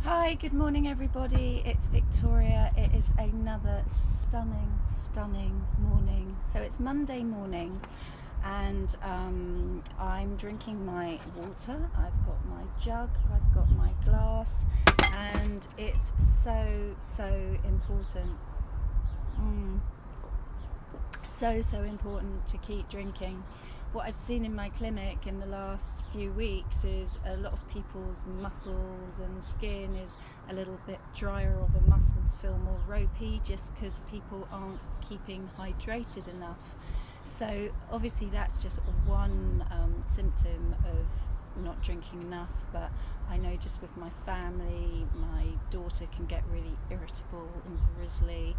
Hi, good morning everybody. It's Victoria. It is another stunning morning. So it's Monday morning and I'm drinking my water. I've got my jug, I've got my glass, and it's so important. So important to keep drinking. What I've seen in my clinic in the last few weeks is a lot of people's muscles and skin is a little bit drier, or the muscles feel more ropey just because people aren't keeping hydrated enough. So obviously that's just one symptom of not drinking enough, but I know just with my family, my daughter can get really irritable and grizzly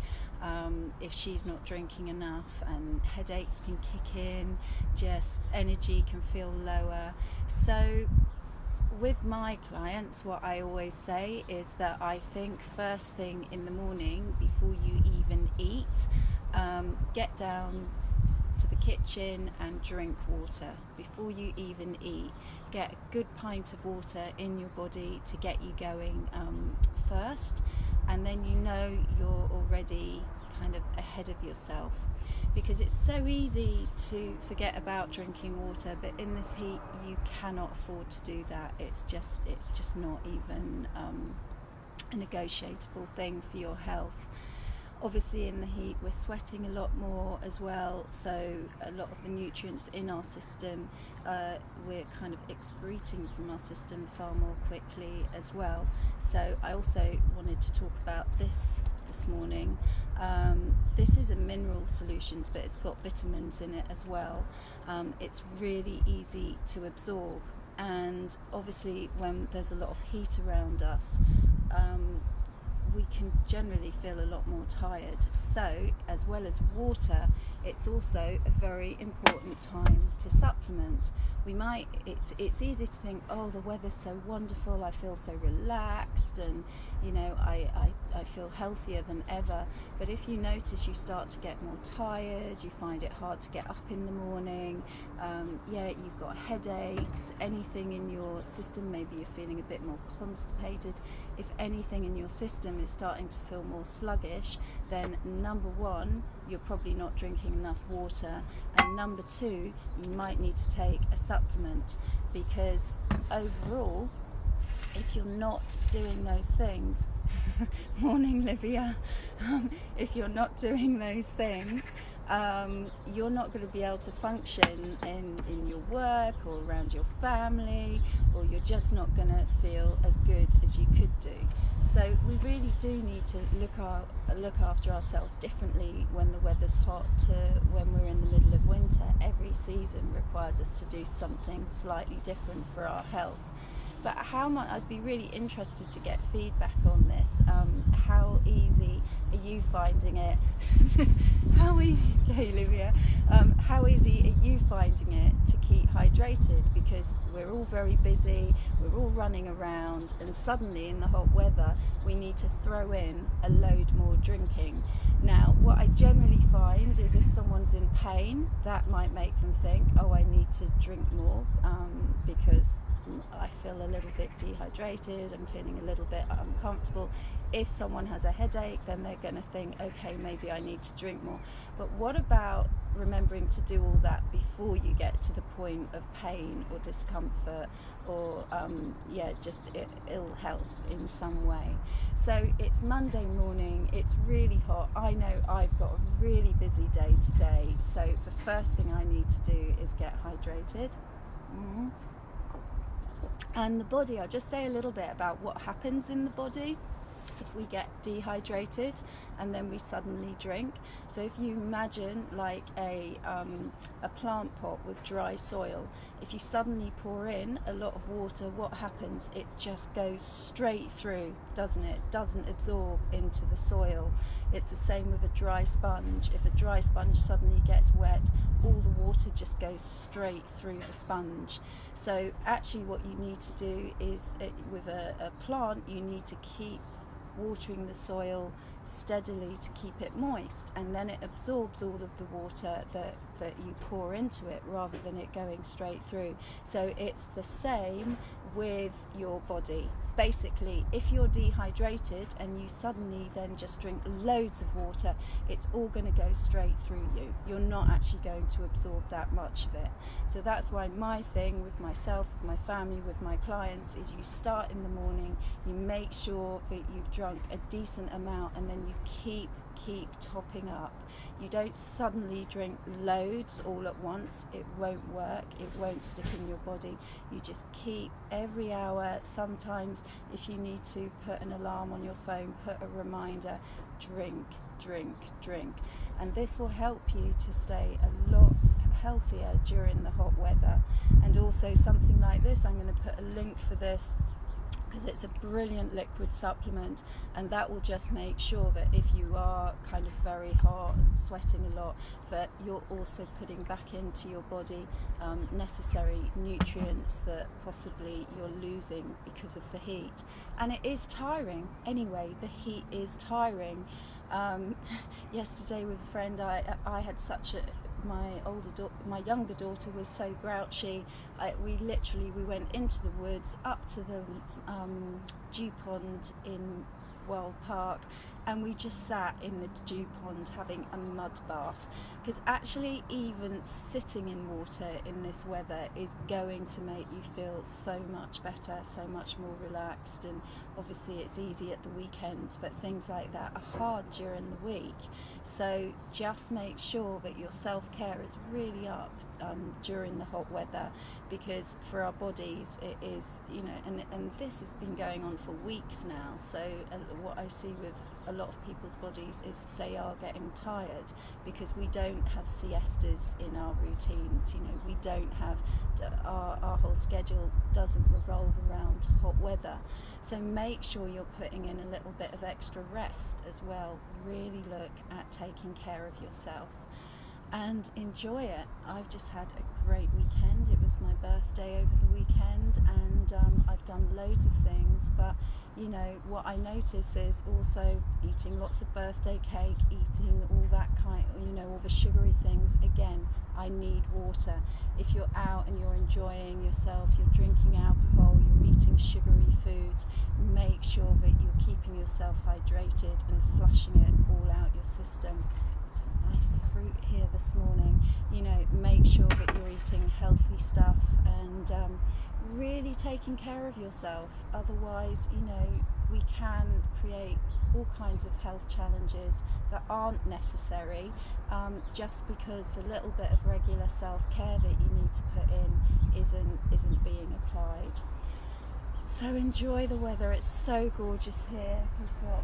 if she's not drinking enough, and headaches can kick in, just energy can feel lower. So with my clients, what I always say is that I think first thing in the morning before you even eat, get down to the kitchen and drink water before you even eat. Get a good pint of water in your body to get you going first, and then you know you're already kind of ahead of yourself, because it's so easy to forget about drinking water, but in this heat you cannot afford to do that. It's just not even a negotiable thing for your health. Obviously in the heat we're sweating a lot more as well, so a lot of the nutrients in our system we're kind of excreting from our system far more quickly as well. So I also wanted to talk about this morning. This is a mineral solutions, but it's got vitamins in it as well. It's really easy to absorb, and obviously when there's a lot of heat around us, we can generally feel a lot more tired. So as well as water, it's also a very important time to supplement. It's easy to think, oh, the weather's so wonderful, I feel so relaxed, and I feel healthier than ever. But if you notice you start to get more tired, you find it hard to get up in the morning, you've got headaches, anything in your system, maybe you're feeling a bit more constipated, if anything in your system is starting to feel more sluggish, then number one, you're probably not drinking enough water, and number two, you might need to take a supplement, because overall, if you're not doing those things morning Livia, if you're not doing those things, you're not going to be able to function in your work or around your family, or you're just not going to feel as good as you could do. So we really do need to look after ourselves differently when the weather's hot to when we're in the middle of winter. Every season requires us to do something slightly different for our health. But I'd be really interested to get feedback on this. How easy are you finding it? Hey Olivia, how easy are you finding it to keep hydrated? Because we're all very busy, we're all running around, and suddenly in the hot weather we need to throw in a load more drinking. Now, what I generally find is if someone's in pain, that might make them think, oh, I need to drink more because I feel a little bit dehydrated, I'm feeling a little bit uncomfortable. If someone has a headache, then they're going to think, okay, maybe I need to drink more. But what about remembering to do all that before you get to the point of pain or discomfort or just ill health in some way? So it's Monday morning, it's really hot. I know I've got a really busy day today, so the first thing I need to do is get hydrated. And the body, I'll just say a little bit about what happens in the body if we get dehydrated and then we suddenly drink. So if you imagine like a plant pot with dry soil, if you suddenly pour in a lot of water, what happens? It just goes straight through, doesn't it? It doesn't absorb into the soil. It's the same with a dry sponge. If a dry sponge suddenly gets wet, all the water just goes straight through the sponge. So actually what you need to do is, with a plant, you need to keep watering the soil steadily to keep it moist, and then it absorbs all of the water that you pour into it rather than it going straight through. So it's the same with your body. basically, if you're dehydrated and you suddenly then just drink loads of water, it's all going to go straight through you. You're not actually going to absorb that much of it. So that's why my thing with myself, with my family, with my clients is you start in the morning, you make sure that you've drunk a decent amount, and then you keep topping up. You don't suddenly drink loads all at once. It won't work. It won't stick in your body. You just keep every hour. Sometimes if you need to put an alarm on your phone, put a reminder, drink. And this will help you to stay a lot healthier during the hot weather. And also something like this, I'm going to put a link for this, because it's a brilliant liquid supplement, and that will just make sure that if you are kind of very hot and sweating a lot, that you're also putting back into your body necessary nutrients that possibly you're losing because of the heat. And it is tiring anyway. The heat is tiring. Yesterday with a friend, I had such a my younger daughter was so grouchy. We went into the woods, up to the dew pond in World Park, and we just sat in the dew pond having a mud bath, because actually even sitting in water in this weather is going to make you feel so much better, so much more relaxed. And obviously it's easy at the weekends, but things like that are hard during the week. So just make sure that your self-care is really up during the hot weather, because for our bodies it is, and this has been going on for weeks now. So what I see with a lot of people's bodies is they are getting tired because we don't have siestas in our routines. We don't have our whole schedule doesn't revolve around hot weather. So make sure you're putting in a little bit of extra rest as well. Really look at taking care of yourself and enjoy it. I've just had a great weekend. It was my birthday over the weekend, and I've done loads of things, but what I notice is also eating lots of birthday cake, eating all that kind, all the sugary things. Again, I need water. If you're out and you're enjoying yourself, you're drinking alcohol, you're eating sugary foods, make sure that you're keeping yourself hydrated and flushing it all out your system. Some nice fruit here this morning. Make sure that you're eating healthy stuff and really taking care of yourself. Otherwise, we can create all kinds of health challenges that aren't necessary, just because the little bit of regular self-care that you need to put in isn't being applied. So enjoy the weather. It's so gorgeous here. We've got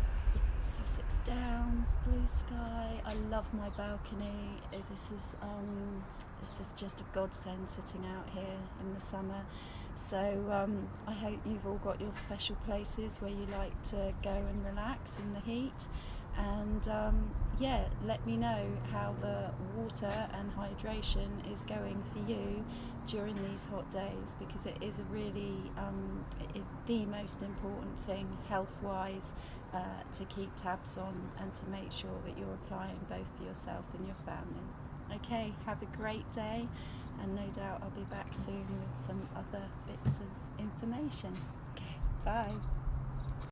Sussex Downs, blue sky. I love my balcony. This is just a godsend sitting out here in the summer. So I hope you've all got your special places where you like to go and relax in the heat. And let me know how the water and hydration is going for you during these hot days, because it is it is the most important thing health-wise to keep tabs on and to make sure that you're applying both for yourself and your family. Okay, have a great day, and no doubt I'll be back soon with some other bits of information. Okay, bye.